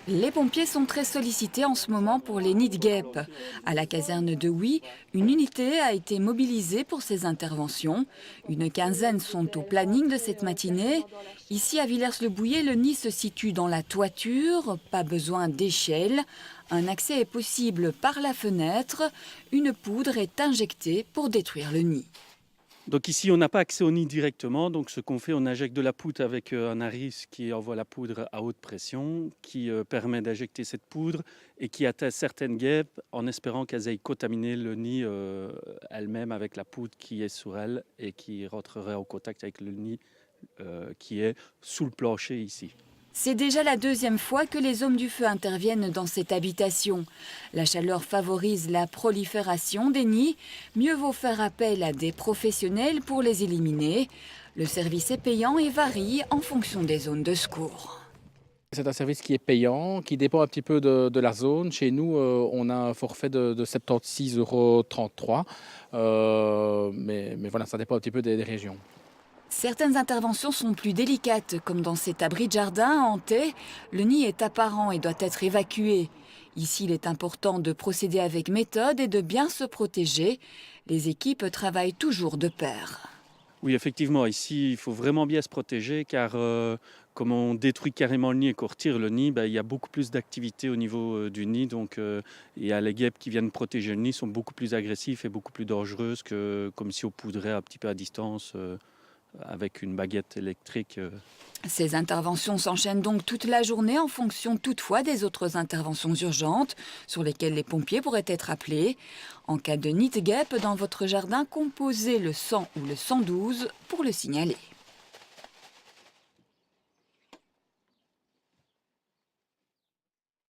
Les pompiers sont très sollicités en ce moment pour les nids de guêpes. À la caserne de Huy, une unité a été mobilisée pour ces interventions. Une quinzaine sont au planning de cette matinée. Ici à Villers-le-Bouillet, le nid se situe dans la toiture, pas besoin d'échelle. Un accès est possible par la fenêtre. Une poudre est injectée pour détruire le nid. Donc ici, on n'a pas accès au nid directement. Donc ce qu'on fait, on injecte de la poudre avec un ARIS qui envoie la poudre à haute pression, qui permet d'injecter cette poudre et qui atteint certaines guêpes en espérant qu'elles aient contaminé le nid elles-mêmes avec la poudre qui est sur elles et qui rentrerait en contact avec le nid qui est sous le plancher ici. C'est déjà la deuxième fois que les hommes du feu interviennent dans cette habitation. La chaleur favorise la prolifération des nids. Mieux vaut faire appel à des professionnels pour les éliminer. Le service est payant et varie en fonction des zones de secours. C'est un service qui est payant, qui dépend un petit peu de la zone. Chez nous, on a un forfait de 76,33 €. Mais voilà, ça dépend un petit peu des régions. Certaines interventions sont plus délicates, comme dans cet abri de jardin hanté. Le nid est apparent et doit être évacué. Ici, il est important de procéder avec méthode et de bien se protéger. Les équipes travaillent toujours de pair. Oui, effectivement, ici, il faut vraiment bien se protéger car comme on détruit carrément le nid et qu'on retire le nid, il y a beaucoup plus d'activité au niveau du nid. Donc, il y a les guêpes qui viennent protéger le nid sont beaucoup plus agressifs et beaucoup plus dangereuses que comme si on poudrait un petit peu à distance avec une baguette électrique. Ces interventions s'enchaînent donc toute la journée en fonction toutefois des autres interventions urgentes sur lesquelles les pompiers pourraient être appelés. En cas de nid de guêpe dans votre jardin, composez le 100 ou le 112 pour le signaler.